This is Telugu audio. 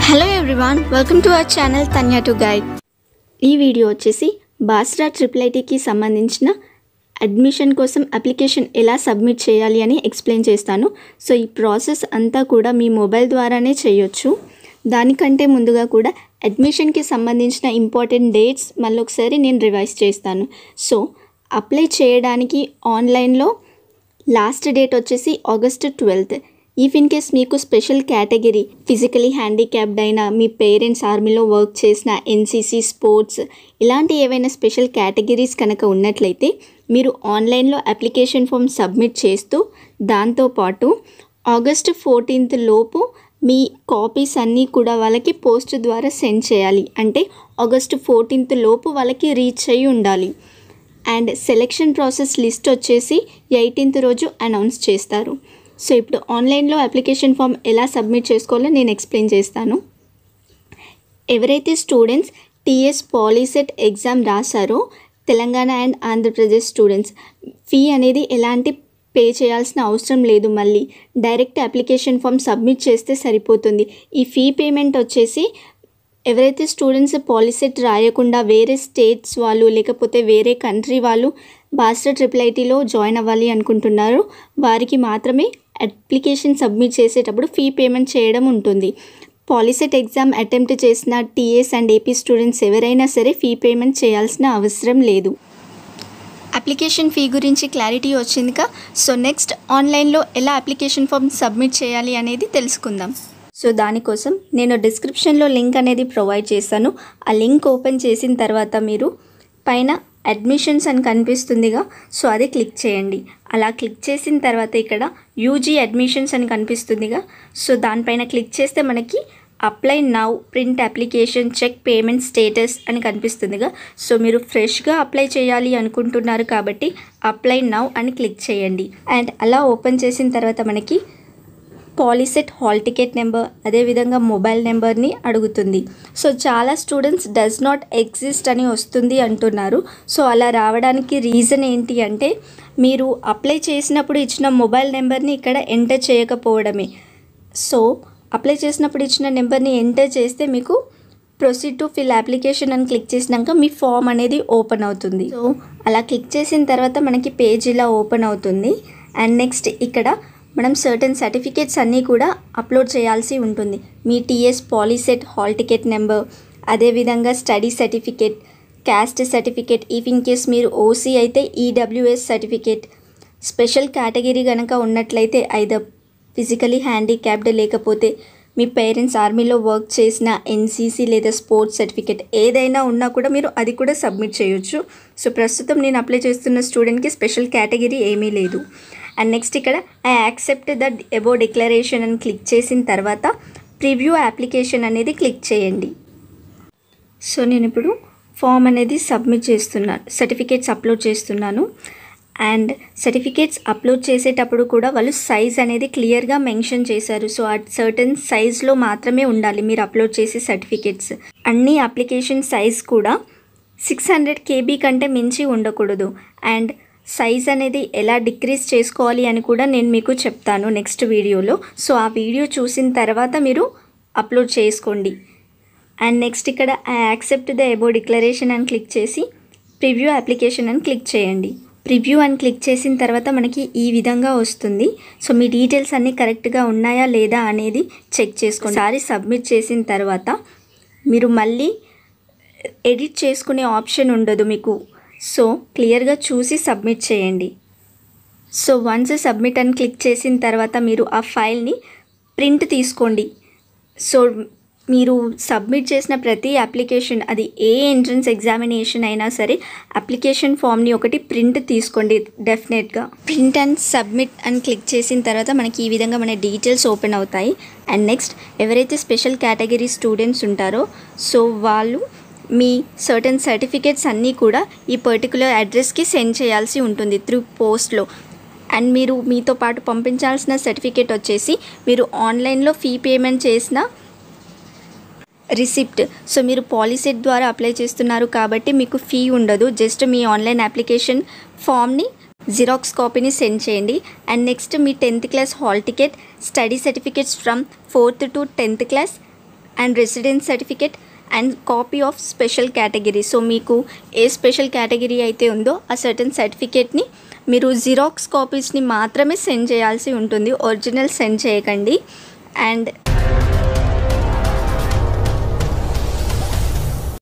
Hello everyone, welcome to our channel Tanya to guide. ఈ వీడియో వచ్చేసి బాస్రా IIITకి సంబంధించిన అడ్మిషన్ కోసం అప్లికేషన్ ఎలా సబ్మిట్ చేయాలి అని ఎక్స్ప్లెయిన్ చేస్తాను. సో ఈ ప్రాసెస్ అంతా కూడా మీ మొబైల్ ద్వారానే చేయొచ్చు. దానికంటే ముందుగా కూడా అడ్మిషన్కి సంబంధించిన ఇంపార్టెంట్ డేట్స్ మళ్ళీ ఒకసారి నేను రివైజ్ చేస్తాను. సో అప్లై చేయడానికి ఆన్లైన్లో లాస్ట్ డేట్ వచ్చేసి August 12th. If in case మీకు స్పెషల్ కేటగిరీ ఫిజికలీ హ్యాండిక్యాప్డ్ అయినా, మీ పేరెంట్స్ ఆర్మీలో వర్క్ చేసిన, ఎన్సీసీ, స్పోర్ట్స్ ఇలాంటి ఏవైనా స్పెషల్ కేటగిరీస్ కనుక ఉన్నట్లయితే మీరు ఆన్లైన్లో అప్లికేషన్ ఫామ్ సబ్మిట్ చేస్తూ దాంతోపాటు August 14th లోపు మీ కాపీస్ అన్నీ కూడా వాళ్ళకి పోస్ట్ ద్వారా సెండ్ చేయాలి. అంటే August 14th లోపు వాళ్ళకి రీచ్ అయ్యి ఉండాలి. అండ్ సెలెక్షన్ ప్రాసెస్ లిస్ట్ వచ్చేసి 18th రోజు అనౌన్స్ చేస్తారు. సో ఇప్పుడు ఆన్లైన్లో అప్లికేషన్ ఫామ్ ఎలా సబ్మిట్ చేసుకోవాలో నేను ఎక్స్ప్లెయిన్ చేస్తాను. ఎవరైతే స్టూడెంట్స్ టీఎస్ పాలీసెట్ ఎగ్జామ్ రాశారో Telangana and Andhra Pradesh students, fee అనేది ఎలాంటి పే చేయాల్సిన అవసరం లేదు. మళ్ళీ డైరెక్ట్ అప్లికేషన్ ఫామ్ సబ్మిట్ చేస్తే సరిపోతుంది. ఈ ఫీ పేమెంట్ వచ్చేసి ఎవరైతే స్టూడెంట్స్ పాలీసెట్ రాయకుండా వేరే స్టేట్స్ వాళ్ళు లేకపోతే వేరే కంట్రీ వాళ్ళు బాస్రా IIITలో జాయిన్ అవ్వాలి అనుకుంటున్నారో వారికి మాత్రమే అప్లికేషన్ సబ్మిట్ చేసేటప్పుడు ఫీ పేమెంట్ చేయడం ఉంటుంది. పాలీసెట్ ఎగ్జామ్ అటెంప్ట్ చేసిన టీఎస్ అండ్ ఏపీ స్టూడెంట్స్ ఎవరైనా సరే ఫీ పేమెంట్ చేయాల్సిన అవసరం లేదు. అప్లికేషన్ ఫీ గురించి క్లారిటీ వచ్చిందిగా. సో నెక్స్ట్ ఆన్లైన్లో ఎలా అప్లికేషన్ ఫామ్ సబ్మిట్ చేయాలి అనేది తెలుసుకుందాం. సో దానికోసం నేను డిస్క్రిప్షన్లో లింక్ అనేది ప్రొవైడ్ చేస్తాను. ఆ లింక్ ఓపెన్ చేసిన తర్వాత మీరు పైన అడ్మిషన్స్ అని కనిపిస్తుందిగా, సో అది క్లిక్ చేయండి. అలా క్లిక్ చేసిన తర్వాత ఇక్కడ యూజీ అడ్మిషన్స్ అని కనిపిస్తుందిగా, సో దానిపైన క్లిక్ చేస్తే మనకి apply now, print application, check payment status అని కనిపిస్తుందిగా. సో మీరు ఫ్రెష్గా అప్లై చేయాలి అనుకుంటున్నారు కాబట్టి అప్లై నౌ అని క్లిక్ చేయండి. అండ్ అలా ఓపెన్ చేసిన తర్వాత మనకి పాలీసెట్ హాల్ టికెట్ నెంబర్, అదేవిధంగా మొబైల్ నెంబర్ని అడుగుతుంది. సో చాలా స్టూడెంట్స్ డస్ నాట్ ఎగ్జిస్ట్ అని వస్తుంది అంటున్నారు. సో అలా రావడానికి రీజన్ ఏంటి అంటే మీరు అప్లై చేసినప్పుడు ఇచ్చిన మొబైల్ నెంబర్ని ఇక్కడ ఎంటర్ చేయకపోవడమే. సో అప్లై చేసినప్పుడు ఇచ్చిన నెంబర్ని ఎంటర్ చేస్తే మీకు ప్రొసీడ్ టు ఫిల్ అప్లికేషన్ అని క్లిక్ చేసినాక మీ ఫామ్ అనేది ఓపెన్ అవుతుంది. సో అలా క్లిక్ చేసిన తర్వాత మనకి పేజ్ ఇలా ఓపెన్ అవుతుంది. అండ్ నెక్స్ట్ ఇక్కడ మనం సర్టెన్ సర్టిఫికేట్స్ అన్నీ కూడా అప్లోడ్ చేయాల్సి ఉంటుంది. మీ TS POLYCET hall ticket number, అదేవిధంగా study certificate, caste certificate, if in case మీరు ఓసీ అయితే ఈడబ్ల్యూఎస్ సర్టిఫికేట్, స్పెషల్ కేటగిరీ కనుక ఉన్నట్లయితే ఐదర్ ఫిజికలీ హ్యాండిక్యాప్డ్ లేకపోతే మీ పేరెంట్స్ ఆర్మీలో వర్క్ చేసిన ఎన్సీసీ లేదా స్పోర్ట్స్ సర్టిఫికేట్ ఏదైనా ఉన్నా కూడా మీరు అది కూడా సబ్మిట్ చేయొచ్చు. సో ప్రస్తుతం నేను అప్లై చేస్తున్న స్టూడెంట్కి స్పెషల్ కేటగిరీ ఏమీ లేదు. అండ్ నెక్స్ట్ ఇక్కడ I accept the above declaration అని క్లిక్ చేసిన తర్వాత ప్రివ్యూ అప్లికేషన్ అనేది క్లిక్ చేయండి. సో నేను ఇప్పుడు ఫామ్ అనేది సబ్మిట్ చేస్తున్నాను, సర్టిఫికేట్స్ అప్లోడ్ చేస్తున్నాను. అండ్ సర్టిఫికేట్స్ అప్లోడ్ చేసేటప్పుడు కూడా వాళ్ళు సైజ్ అనేది క్లియర్గా మెన్షన్ చేశారు. సో ఆ సర్టన్ సైజ్లో మాత్రమే ఉండాలి మీరు అప్లోడ్ చేసే సర్టిఫికేట్స్. అన్ని అప్లికేషన్ సైజ్ కూడా 600 KB కంటే మించి ఉండకూడదు. అండ్ సైజ్ అనేది ఎలా డిక్రీజ్ చేసుకోవాలి అని కూడా నేను మీకు చెప్తాను నెక్స్ట్ వీడియోలో. సో ఆ వీడియో చూసిన తర్వాత మీరు అప్లోడ్ చేసుకోండి. అండ్ నెక్స్ట్ ఇక్కడ I accept the above declaration అని క్లిక్ చేసి ప్రివ్యూ అప్లికేషన్ అని క్లిక్ చేయండి. ప్రివ్యూ అని క్లిక్ చేసిన తర్వాత మనకి ఈ విధంగా వస్తుంది. సో మీ డీటెయిల్స్ అన్నీ కరెక్ట్గా ఉన్నాయా లేదా అనేది చెక్ చేసుకోండి. ఒకసారి సబ్మిట్ చేసిన తర్వాత మీరు మళ్ళీ ఎడిట్ చేసుకునే ఆప్షన్ ఉండదు మీకు. సో క్లియర్గా చూసి సబ్మిట్ చేయండి. సో వన్స్ సబ్మిట్ అని క్లిక్ చేసిన తర్వాత మీరు ఆ ఫైల్ని ప్రింట్ తీసుకోండి. సో మీరు సబ్మిట్ చేసిన ప్రతి అప్లికేషన్, అది ఏ ఎంట్రన్స్ ఎగ్జామినేషన్ అయినా సరే, అప్లికేషన్ ఫామ్ని ఒకటి ప్రింట్ తీసుకోండి డెఫినెట్గా. ప్రింట్ అండ్ సబ్మిట్ అని క్లిక్ చేసిన తర్వాత మనకి ఈ విధంగా మన డీటెయిల్స్ ఓపెన్ అవుతాయి. అండ్ నెక్స్ట్ ఎవరైతే స్పెషల్ కేటగిరీ స్టూడెంట్స్ ఉంటారో సో వాళ్ళు మీ సర్టెన్ సర్టిఫికేట్స్ అన్నీ కూడా ఈ పర్టికులర్ అడ్రస్కి సెండ్ చేయాల్సి ఉంటుంది త్రూ పోస్ట్లో. అండ్ మీరు మీతో పాటు పంపించాల్సిన సర్టిఫికేట్ వచ్చేసి మీరు ఆన్లైన్లో ఫీ పేమెంట్ చేసిన రిసిప్ట్. సో మీరు పాలీసెట్ ద్వారా అప్లై చేస్తున్నారు కాబట్టి మీకు ఫీ ఉండదు. జస్ట్ మీ ఆన్లైన్ అప్లికేషన్ ఫామ్ని జిరాక్స్ కాపీని సెండ్ చేయండి. And next me 10th class hall ticket, study certificates from 4th to 10th class, and residence certificate and copy of special category. So మీకు ఏ స్పెషల్ కేటగిరీ అయితే ఉందో ఆ సర్టన్ సర్టిఫికేట్ని మీరు జిరాక్స్ కాపీస్ని మాత్రమే సెండ్ చేయాల్సి ఉంటుంది, ఒరిజినల్ సెండ్ చేయకండి. అండ్